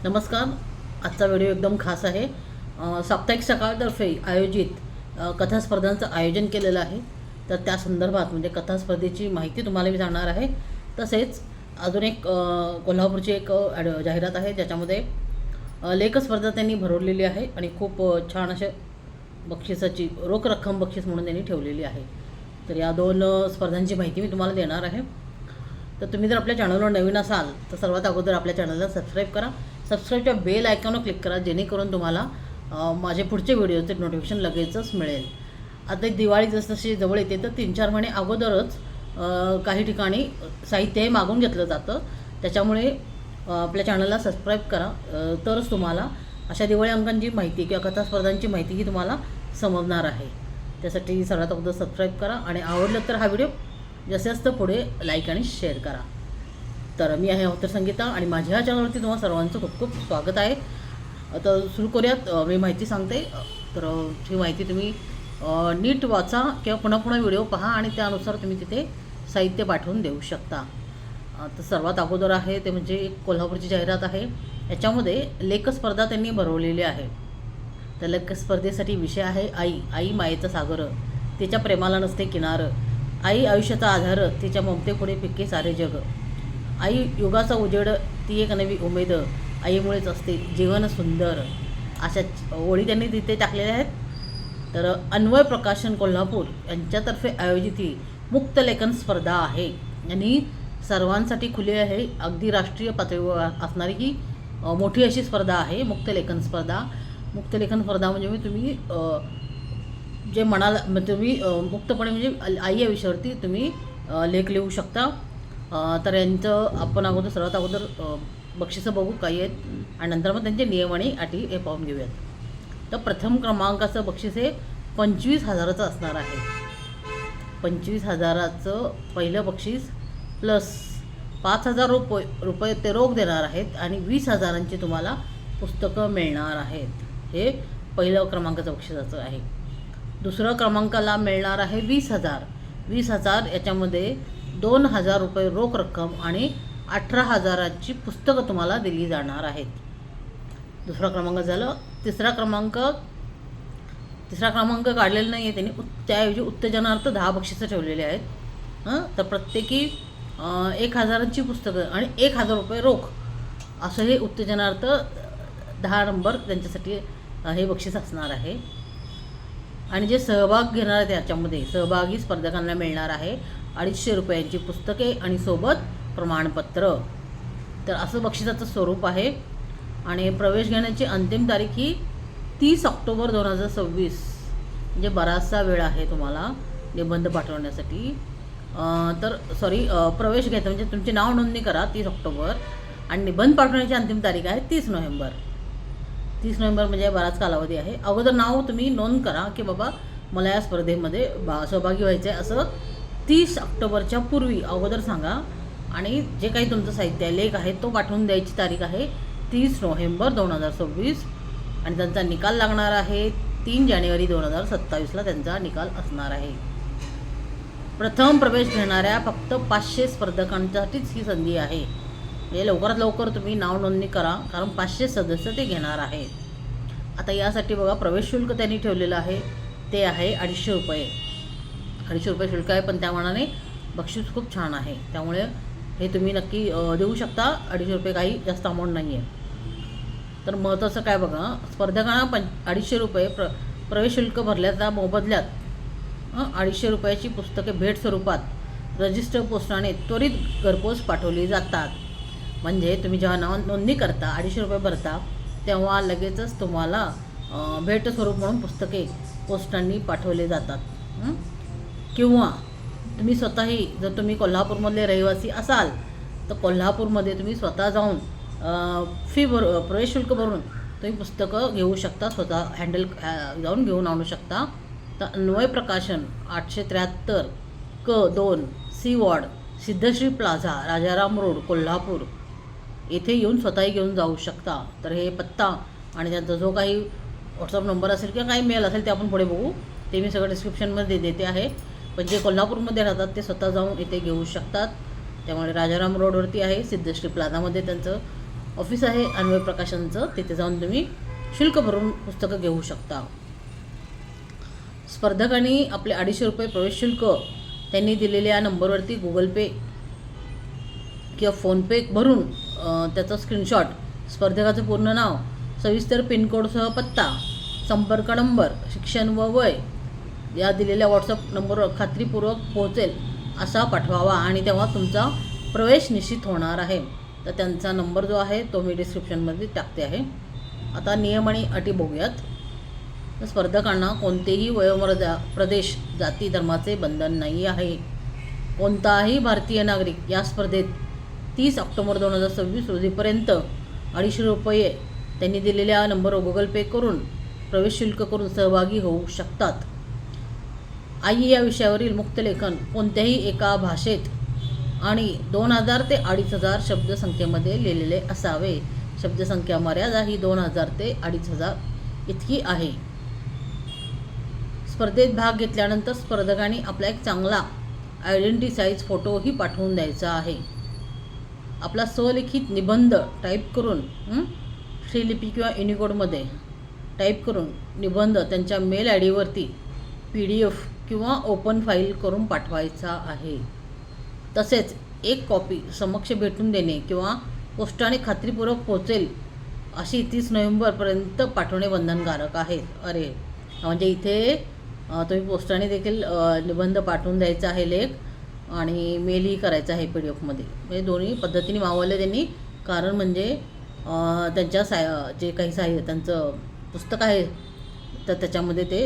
नमस्कार. आजचा व्हिडिओ एकदम खास आहे. साप्ताहिक सकाळतर्फे आयोजित कथा स्पर्धांचं आयोजन केलेलं आहे. तर त्या संदर्भात म्हणजे कथा स्पर्धेची माहिती तुम्हाला मी सांगणार आहे. तसेच अजून एक कोल्हापूरची एक जाहिरात आहे ज्याच्यामध्ये लेख स्पर्धा त्यांनी भरवलेली आहे आणि खूप छान अशा बक्षिसाची रोख रक्कम बक्षीस म्हणून त्यांनी ठेवलेली आहे. तर या दोन स्पर्धांची माहिती मी तुम्हाला देणार आहे. तर तुम्ही जर आपल्या चॅनलवर नवीन असाल तर सर्वात अगोदर आपल्या चॅनलला सबस्क्राईब करा. सबस्क्राईबच्या बेल आयकॉनवर क्लिक करा जेणेकरून तुम्हाला माझे पुढचे व्हिडिओचे नोटिफिकेशन लगेचच मिळेल. आता दिवाळी जसजशी जवळ येते तर 3-4 महिने अगोदरच काही ठिकाणी साहित्य हे मागून घेतलं जातं. त्याच्यामुळे आपल्या चॅनलला सबस्क्राईब करा, तरच तुम्हाला अशा दिवाळी अंकांची माहिती किंवा कथा स्पर्धांची माहिती ही तुम्हाला समजणार आहे. त्यासाठी सर्वात अगोदर सबस्क्राईब करा आणि आवडलं तर हा व्हिडिओ जास्तीत जास्त पुढे लाईक आणि शेअर करा. तर मी आहे अवतर संगीता आणि माझ्या ह्या चॅनलवरती तुम्हाला सर्वांचं खूप खूप स्वागत आहे. आता सुरू करूयात. मी माहिती सांगते. तर ही माहिती तुम्ही नीट वाचा किंवा पुन्हा व्हिडिओ पहा आणि त्यानुसार तुम्ही तिथे साहित्य पाठवून देऊ शकता. तर सर्वात अगोदर आहे ते म्हणजे एक कोल्हापूरची जाहिरात आहे. याच्यामध्ये लेखस्पर्धा त्यांनी भरवलेली आहे. तर लेखस्पर्धेसाठी विषय आहे आई मायेचा सागर, तिच्या प्रेमाला नसते किनार, आई आयुष्याचा आधार, तिच्या ममतेपुढे फिक्के सारे जग, आई युगाचा उजेड, ती एक नवी उमेद, आईमुळेच असते जीवन सुंदर. अशा ओळी त्यांनी तिथे टाकलेल्या आहेत. तर अन्वय प्रकाशन कोल्हापूर यांच्यातर्फे आयोजित ही मुक्त लेखन स्पर्धा आहे आणि सर्वांसाठी खुली आहे. अगदी राष्ट्रीय पातळीवर असणारी ही मोठी अशी स्पर्धा आहे मुक्त लेखन स्पर्धा. मुक्त लेखन स्पर्धा म्हणजे तुम्ही जे म्हणाल तुम्ही मुक्तपणे म्हणजे आई या विषयावरती तुम्ही लेख लिहू शकता. तर यांचं आपण सर्वात अगोदर बक्षिसं बघू काही आहेत आणि नंतर मग त्यांचे नियम आणि अटी हे पाहून घेऊयात. तर प्रथम क्रमांकाचं बक्षीस हे 25,000चं असणार आहे. 25,000चं पहिलं बक्षीस प्लस 5,000 रुपये ते रोख देणार आहेत आणि 20,000ची तुम्हाला पुस्तकं मिळणार आहेत. हे पहिलं क्रमांकाचं बक्षिसाचं आहे. दुसरं क्रमांकाला मिळणार आहे 20,000. याच्यामध्ये 2,000 रुपये रोख रक्कम आणि 18,000ची पुस्तकं तुम्हाला दिली जाणार आहेत. दुसरा क्रमांक झालं. तिसरा क्रमांक काढलेला नाही आहे त्यांनी. त्याऐवजी उत्तेजनार्थ 10 बक्षिसं ठेवलेली आहेत. तर प्रत्येकी 1,000ची पुस्तकं आणि 1,000 रुपये रोख असं हे उत्तेजनार्थ 10 नंबर त्यांच्यासाठी हे बक्षीस असणार आहे. आणि जे सहभाग घेणार आहेत याच्यामध्ये सहभागी स्पर्धकांना मिळणार आहे 250 रुपयांची पुस्तके आणि सोबत प्रमाणपत्र. तर असं बक्षिसाचं स्वरूप आहे. आणि प्रवेश घेण्याची अंतिम तारीख ही 30 ऑक्टोबर 2026. म्हणजे बराचसा वेळ आहे तुम्हाला निबंध पाठवण्यासाठी. प्रवेश घ्यायचा म्हणजे तुमची नाव नोंदणी करा 30 ऑक्टोबर आणि निबंध पाठवण्याची अंतिम तारीख आहे 30 नोव्हेंबर. 30 नोव्हेंबर म्हणजे बराच कालावधी आहे. अगोदर नाव तुम्ही नोंद करा की बाबा मला या स्पर्धेमध्ये सहभागी व्हायचं आहे असं 30 ऑक्टोबरच्या पूर्वी अगोदर सांगा. आणि जे काही तुमचं साहित्य लेख आहे तो पाठवून द्यायची तारीख आहे 30 नोव्हेंबर 2026 आणि त्यांचा निकाल लागणार आहे 3 जानेवारी 2027ला त्यांचा निकाल असणार आहे. प्रथम प्रवेश घेणाऱ्या फक्त 500 स्पर्धकांसाठीच ही संधी आहे. म्हणजे लवकरात लवकर तुम्ही नाव नोंदणी करा कारण 500 सदस्य ते घेणार आहेत. आता यासाठी बघा प्रवेश शुल्क त्यांनी ठेवलेलं आहे ते आहे 250 रुपये. 250 रुपये शुल्क आहे पण त्या मानाने बक्षीस खूप छान आहे. त्यामुळे हे तुम्ही नक्की देऊ शकता. 250 रुपये काही जास्त अमाऊंट नाही आहे. तर महत्त्वाचं काय बघा, स्पर्धकांना 250 रुपये प्रवेश शुल्क भरल्याचा मोबदल्यात 250 रुपयाची पुस्तके भेट स्वरूपात रजिस्टर पोस्टाने त्वरित घरपोच पाठवली जातात. म्हणजे तुम्ही जेव्हा नाव नोंदणी करता 250 रुपये भरता तेव्हा लगेचच तुम्हाला भेट स्वरूप म्हणून पुस्तके पोस्टांनी पाठवले जातात. किंवा तुम्ही स्वतःही जर तुम्ही कोल्हापूरमधले रहिवासी असाल तर कोल्हापूरमध्ये तुम्ही स्वतः जाऊन प्रवेश शुल्क भरून तुम्ही पुस्तकं घेऊ शकता. स्वतः हँडल जाऊन घेऊन आणू शकता. तर अन्वय प्रकाशन 873 क2 C ward Siddhashree plaza Rajaram road Kolhapur येथे येऊन स्वतःही घेऊन जाऊ शकता. तर हे पत्ता आणि त्यांचा जो काही व्हॉट्सअप नंबर असेल किंवा काही मेल असेल ते आपण पुढे बघू. ते मी सगळं डिस्क्रिप्शनमध्ये देते आहे. पण जे कोल्हापूरमध्ये राहतात ते स्वतः जाऊन इथे घेऊ शकतात. त्यामुळे राजाराम रोडवरती आहे सिद्धश्री प्लाझामध्ये त्यांचं ऑफिस आहे अन्वय प्रकाशनचं, तिथे जाऊन तुम्ही शुल्क भरून पुस्तकं घेऊ शकता. स्पर्धकांनी आपले 250 रुपये प्रवेश शुल्क त्यांनी दिलेल्या नंबरवरती गुगल पे किंवा फोनपे भरून त्याचा स्क्रीनशॉट, स्पर्धकाचं पूर्ण नाव, सविस्तर पिनकोडसह पत्ता, संपर्क नंबर, शिक्षण व वय या दिलेल्या व्हॉट्सअप नंबरवर खात्रीपूर्वक पोहोचेल असा पाठवावा आणि तेव्हा तुमचा प्रवेश निश्चित होणार आहे. तर त्यांचा नंबर जो आहे तो मी डिस्क्रिप्शनमध्ये टाकते आहे. आता नियम आणि अटी बघूयात. स्पर्धकांना कोणतेही वयोमर्यादा, प्रदेश, जाती, धर्माचे बंधन नाही आहे. कोणताही भारतीय नागरिक या स्पर्धेत 30 ऑक्टोबर 2026 रोजीपर्यंत 250 रुपये त्यांनी दिलेल्या नंबरवर गुगल पे करून प्रवेश शुल्क करून सहभागी होऊ शकतात. आई या विषयावरील मुक्तलेखन कोणत्याही एका भाषेत आणि 2000 ते 2500 शब्दसंख्येमध्ये लिहिलेले असावे. शब्दसंख्या मर्यादा ही 2000 ते 2500 इतकी आहे. स्पर्धेत भाग घेतल्यानंतर स्पर्धकांनी आपला एक चांगला आयडेंटिटी साईज फोटोही पाठवून द्यायचा आहे. आपला स्वलिखित निबंध टाईप करून श्रीलिपी किंवा युनिकोडमध्ये टाईप करून निबंध त्यांच्या मेल आय डीवरती PDF किंवा ओपन फाईल करून पाठवायचा आहे. तसेच एक कॉपी समक्ष भेटून देणे किंवा पोस्टाने खात्रीपूर्वक पोहोचेल अशी 30 नोव्हेंबरपर्यंत पाठवणे बंधनकारक आहे. अरे म्हणजे इथे तुम्ही पोस्टाने देखील निबंध पाठवून द्यायचा आहे, लेख, आणि मेलही करायचा आहे PDF मध्ये. म्हणजे दोन्ही पद्धतीने मागवले त्यांनी. कारण म्हणजे त्यांच्या जे काही साहित्य त्यांचं पुस्तक आहे तर त्याच्यामध्ये ते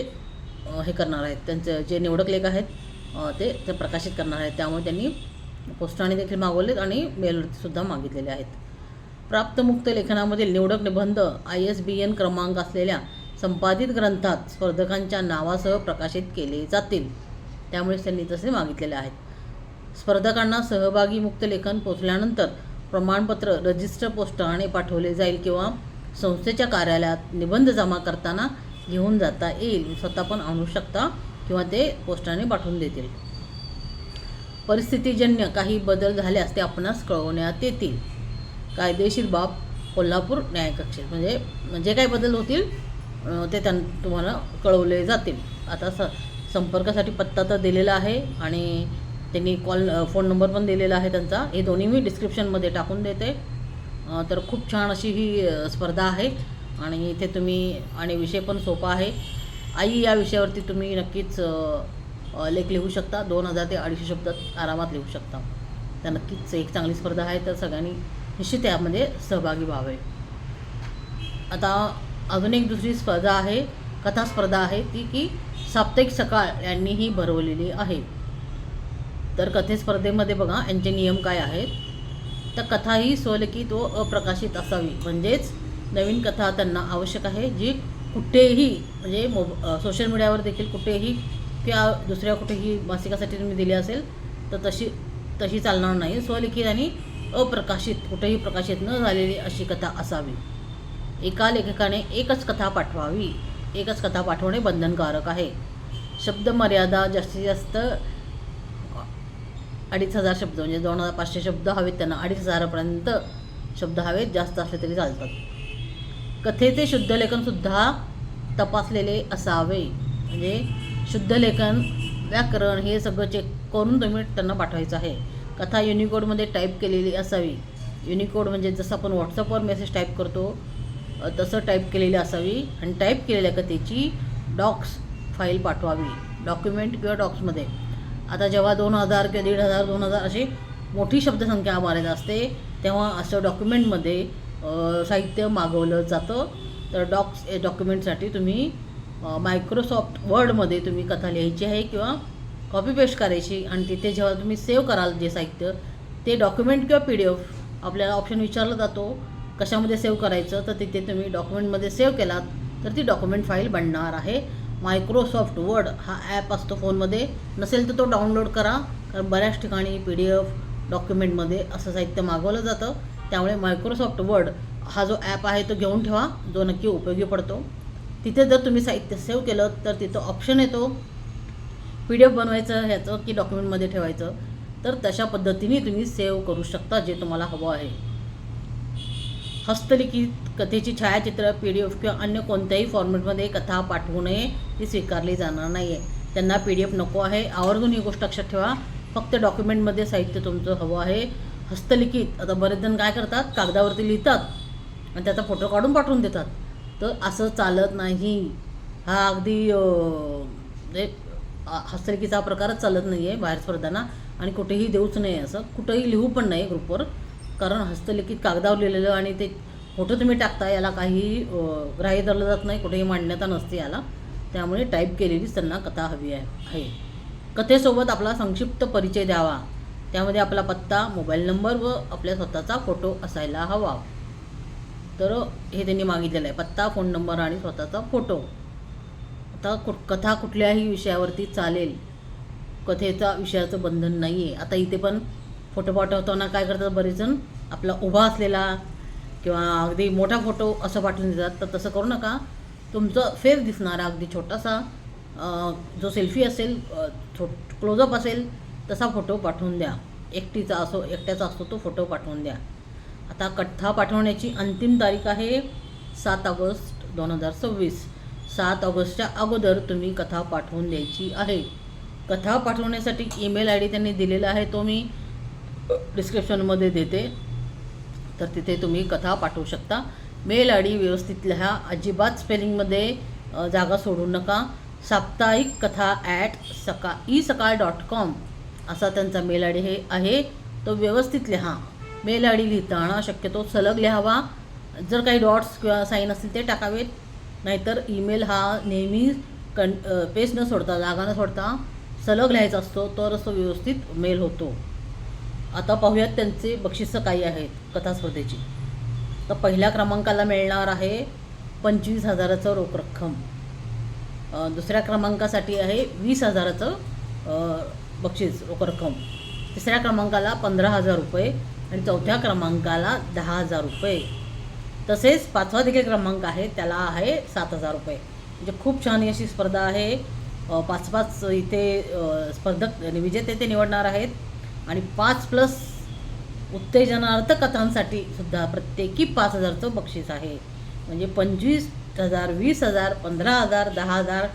हे करणार आहेत, त्यांचं जे निवडक लेख आहेत ते प्रकाशित करणार आहेत. त्यामुळे त्यांनी पोस्टाने देखील मागवलेत आणि मेलवरतीसुद्धा मागितलेले आहेत. प्राप्त मुक्त लेखनामधील निवडक निबंध ISBN क्रमांक असलेल्या संपादित ग्रंथात स्पर्धकांच्या नावासह प्रकाशित केले जातील. त्यामुळे त्यांनी तसे मागितलेले आहेत. स्पर्धकांना सहभागी मुक्त लेखन पोचल्यानंतर प्रमाणपत्र रजिस्टर पोस्टाने पाठवले जाईल किंवा संस्थेच्या कार्यालयात निबंध जमा करताना घेऊन जाता येईल. स्वतः पण आणू शकता किंवा ते पोस्टाने पाठवून देतील. परिस्थितीजन्य काही बदल झाल्यास ते आपणास कळवण्यात येतील. कायदेशीर बाब कोल्हापूर न्यायकक्षेत म्हणजे काय बदल होतील ते तुम्हाला कळवले जातील. आता संपर्कासाठी पत्ता तर दिलेला आहे आणि त्यांनी फोन नंबर पण दिलेला आहे त्यांचा. हे दोन्ही मी डिस्क्रिप्शनमध्ये टाकून देते. तर खूप छान अशी ही स्पर्धा आहे आणि इथे तुम्ही, आणि विषय पण सोपा आहे. आई या विषयावरती तुम्ही नक्कीच लेख लिहू शकता. 2000 ते 250 शब्दात आरामात लिहू शकता. तर नक्कीच एक चांगली स्पर्धा आहे, तर सगळ्यांनी निश्चित यामध्ये सहभागी व्हावे. आता अजून एक दुसरी स्पर्धा आहे, कथा स्पर्धा आहे, ती की साप्ताहिक सकाळ यांनीही भरवलेली आहे. तर कथे स्पर्धेमध्ये बघा यांचे नियम काय आहेत. तर कथा ही स्वलिखित व अप्रकाशित असावी. म्हणजेच नवीन कथा त्यांना आवश्यक आहे, जी कुठेही म्हणजे सोशल मीडियावर देखील कुठेही किंवा दुसऱ्या कुठेही मासिकासाठी तुम्ही दिली असेल तर तशी चालणार नाही. स्वलिखित आणि अप्रकाशित, कुठेही प्रकाशित न झालेली अशी कथा असावी. एका लेखकाने एकच कथा पाठवावी. एकच कथा पाठवणे बंधनकारक आहे. शब्द मर्यादा जास्तीत जास्त 2500 शब्द, म्हणजे 2500 शब्द हवेत त्यांना. 2500पर्यंत शब्द हवेत, जास्त असले तरी चालतात. कथेचे शुद्ध लेखनसुद्धा तपासलेले असावे. म्हणजे शुद्ध लेखन, व्याकरण हे सगळं चेक करून तुम्ही त्यांना पाठवायचं आहे. कथा युनिकोडमध्ये टाईप केलेली असावी. युनिकोड म्हणजे जसं आपण व्हॉट्सअपवर मेसेज टाईप करतो तसं टाईप केलेली असावी. आणि टाईप केलेल्या कथेची डॉक्स फाईल पाठवावी. डॉक्युमेंट किंवा डॉक्समध्ये. आता जेव्हा 2000 किंवा 1500, 2000 अशी मोठी शब्दसंख्या मारायची असते तेव्हा असं डॉक्युमेंटमध्ये साहित्य मागवलं जातं. तर डॉक्युमेंटसाठी तुम्ही मायक्रोसॉफ्ट वर्डमध्ये तुम्ही कथा लिहायची आहे किंवा कॉपी पेस्ट करायची. आणि तिथे जेव्हा तुम्ही सेव्ह कराल जे साहित्य, ते डॉक्युमेंट किंवा PDF आपल्याला ऑप्शन विचारला जातो कशामध्ये सेव्ह करायचं. तर तिथे तुम्ही डॉक्युमेंटमध्ये सेव्ह केलात तर ती डॉक्युमेंट फाईल बनणार आहे. मायक्रोसॉफ्ट वर्ड हा ॲप असतो फोनमध्ये. नसेल तर तो डाउनलोड करा, कारण बऱ्याच ठिकाणी PDF डॉक्युमेंटमध्ये असं साहित्य मागवलं जातं. त्यामुळे मायक्रोसॉफ्ट वर्ड हा जो ॲप आहे तो घेऊन ठेवा, जो नक्की उपयोगी पडतो. तिथे जर तुम्ही साहित्य सेव्ह केलं तर तिथं ऑप्शन येतो PDF बनवायचं ह्याचं की डॉक्युमेंटमध्ये ठेवायचं. तर तशा पद्धतीने तुम्ही सेव्ह करू शकता जे तुम्हाला हवं आहे. हस्तलिखित कथेची छायाचित्र PDF किंवा अन्य कोणत्याही फॉर्मॅटमध्ये कथा पाठवू नये, ती स्वीकारली जाणार नाही आहे. त्यांना PDF नको आहे. आवर्जून ही गोष्ट लक्षात ठेवा. फक्त डॉक्युमेंटमध्ये साहित्य तुमचं हवं आहे. हस्तलिखित, आता बरेच जण काय करतात, कागदावरती लिहितात आणि त्याचा फोटो काढून पाठवून देतात. तर असं चालत नाही. हा अगदी हस्तलिखितचा प्रकारच चालत नाही आहे बाहेर स्पर्धांना. आणि कुठेही देऊच नाही, असं कुठेही लिहू पण नाही ग्रुपवर. कारण हस्तलिखित कागदावर लिहिलेलं आणि ते फोटो तुम्ही टाकता, याला काही ग्राह्य धरलं जात नाही, कुठेही मान्यता नसते याला. त्यामुळे टाईप केलेलीच त्यांना कथा हवी आहे. कथेसोबत आपला संक्षिप्त परिचय द्यावा. त्यामध्ये आपला पत्ता, मोबाईल नंबर व आपल्या स्वतःचा फोटो असायला हवा. तर हे त्यांनी मागितलेलं आहे, पत्ता, फोन नंबर आणि स्वतःचा फोटो. आता कथा कुठल्याही विषयावरती चालेल, कथेचा विषयाचं बंधन नाही आहे. आता इथे पण फोटो पाठवताना काय करतात बरेच जण, आपला उभा असलेला किंवा अगदी मोठा फोटो असं पाठवून देतात. तर तसं करू नका. तुमचं फेस दिसणारा अगदी छोटासा जो सेल्फी असेल, क्लोजअप असेल तसा फोटो पाठवून द्या. एकट्याचा असतो तो फोटो पाठवून द्या. आता कथा पाठवण्याची अंतिम तारीख आहे 7 ऑगस्ट 2026. 7 ऑगस्टच्या अगोदर तुम्ही कथा पाठवून द्यायची आहे. कथा पाठवण्यासाठी ईमेल ID त्यांनी दिलेला आहे, तो मी डिस्क्रिप्शनमध्ये देते. तर तिथे तुम्ही कथा पाठवू शकता. मेल ID व्यवस्थित लिहा, अजिबात स्पेलिंगमध्ये जागा सोडू नका. साप्ताहिक कथा @isakal.com असा त्यांचा मेल ID हे आहे, तो व्यवस्थित लिहा. मेल ID लिहिताना शक्यतो सलग लिहावा. जर काही डॉट्स किंवा साईन असतील ते टाकावेत. नाहीतर ईमेल हा नेहमी पेज न सोडता, जागा न सोडता सलग लिहायचा असतो, तरच तो व्यवस्थित मेल होतो. आता पाहूयात त्यांचे बक्षिसं काही आहेत कथा स्पर्धेची. तर पहिल्या क्रमांकाला मिळणार आहे 25,000चं रोख रक्कम. दुसऱ्या क्रमांकासाठी आहे 20,000चं बक्षीस रोख रक्कम. तिसऱ्या क्रमांकाला 15,000 रुपये आणि चौथ्या क्रमांकाला 10,000 रुपये. तसेच 5वा देखील क्रमांक आहे, त्याला आहे 7,000 रुपये. म्हणजे खूप छान अशी स्पर्धा आहे. 5 इथे स्पर्धक विजेते ते निवडणार आहेत. आणि 5+ उत्तेजनार्थ कथांसाठी सुद्धा प्रत्येकी 5,000चं बक्षीस आहे. म्हणजे 25,000, 20,000, 15,000, 10,000,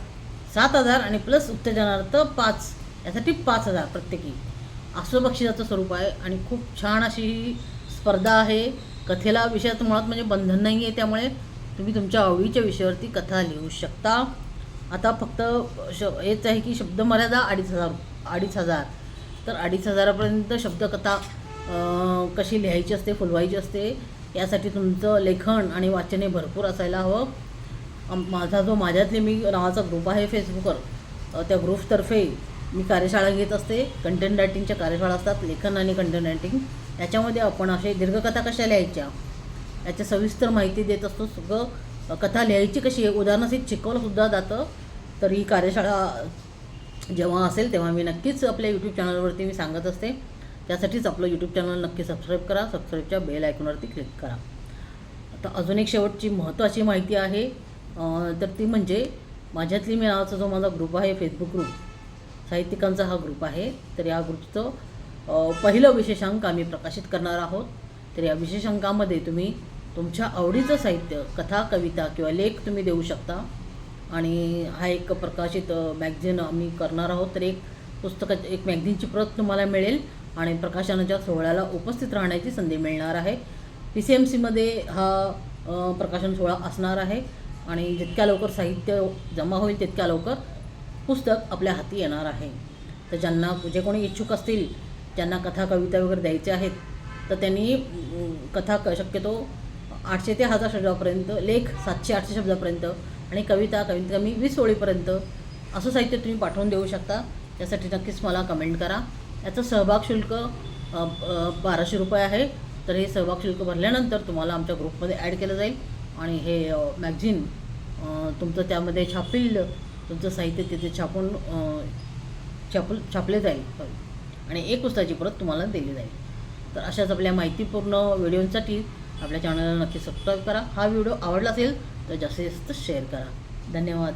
7,000 आणि प्लस उत्तेजनार्थ 5, यासाठी 5,000 प्रत्येकी असं बक्षिसाचं स्वरूप आहे. आणि खूप छान अशी ही स्पर्धा आहे. कथेला विषयाचं मुळात म्हणजे बंधन नाही आहे, त्यामुळे तुम्ही तुमच्या आवडीच्या विषयावरती कथा लिहू शकता. आता फक्त हेच आहे की शब्दमर्यादा 2,500. तर 2,500पर्यंत शब्दकथा कशी लिहायची असते, फुलवायची असते, यासाठी तुमचं लेखन आणि वाचने भरपूर असायला हवं. माझा जो माझ्यातले मी नावाचा ग्रुप आहे फेसबुकवर, त्या ग्रुपतर्फे मी कार्यशाळा घेत असते. कंटेंट रायटिंगच्या कार्यशाळा असतात, लेखन आणि कंटेंट रायटिंग. त्याच्यामध्ये आपण असे दीर्घकथा कशा लिहायच्या याची सविस्तर माहिती देत असतो. सगळं कथा लिहायची कशी आहे उदाहरणासहित शिकवलंसुद्धा जातं. तर ही कार्यशाळा जेव्हा असेल तेव्हा मी नक्कीच आपल्या यूट्यूब चॅनलवरती मी सांगत असते. त्यासाठीच आपलं यूट्यूब चॅनल नक्की सबस्क्राईब करा. सबस्क्राईबच्या बेल आयकॉनवरती क्लिक करा. आता अजून एक शेवटची महत्त्वाची माहिती आहे, तर ती म्हणजे माझ्यातली मी नावाचा जो माझा ग्रुप आहे, फेसबुक ग्रुप, साहित्यिकांचा हा ग्रुप आहे. तर या ग्रुपचं पहिलं विशेषांक आम्ही प्रकाशित करणार आहोत. तर या विशेषांकामध्ये तुम्ही तुमच्या आवडीचं साहित्य, कथा, कविता किंवा लेख तुम्ही देऊ शकता. आणि हा एक प्रकाशित मॅगझिन आम्ही करणार आहोत. तर एक मॅगझिनची प्रत तुम्हाला मिळेल आणि प्रकाशनाच्या सोहळ्याला उपस्थित राहण्याची संधी मिळणार आहे. PCMCमध्ये हा प्रकाशन सोहळा असणार आहे. आणि जितक्या लवकर साहित्य जमा होईल तितक्या लवकर पुस्तक आपल्या हाती येणार आहे. तर ज्यांना जे कोणी इच्छुक असतील, ज्यांना कथा, कविता वगैरे द्यायचे आहेत, तर त्यांनी कथा शक्यतो 800 ते 1000 शब्दापर्यंत, लेख 700-800 शब्दापर्यंत आणि कविता कमीत कमी 20 ओळीपर्यंत असं साहित्य तुम्ही पाठवून देऊ शकता. त्यासाठी नक्कीच मला कमेंट करा. याचं सहभाग शुल्क 1200 रुपये आहे. तर हे सहभाग शुल्क भरल्यानंतर तुम्हाला आमच्या ग्रुपमध्ये ॲड केलं जाईल आणि हे मॅगझिन तुमचं त्यामध्ये तुमचं साहित्य तिथे छापले जाईल आणि एक पुस्तकाची परत तुम्हाला दिली जाईल. तर अशाच आपल्या माहितीपूर्ण व्हिडिओंसाठी आपल्या चॅनलला नक्की सबस्क्राईब करा. हा व्हिडिओ आवडला असेल तर जास्तीत जास्त शेअर करा. धन्यवाद.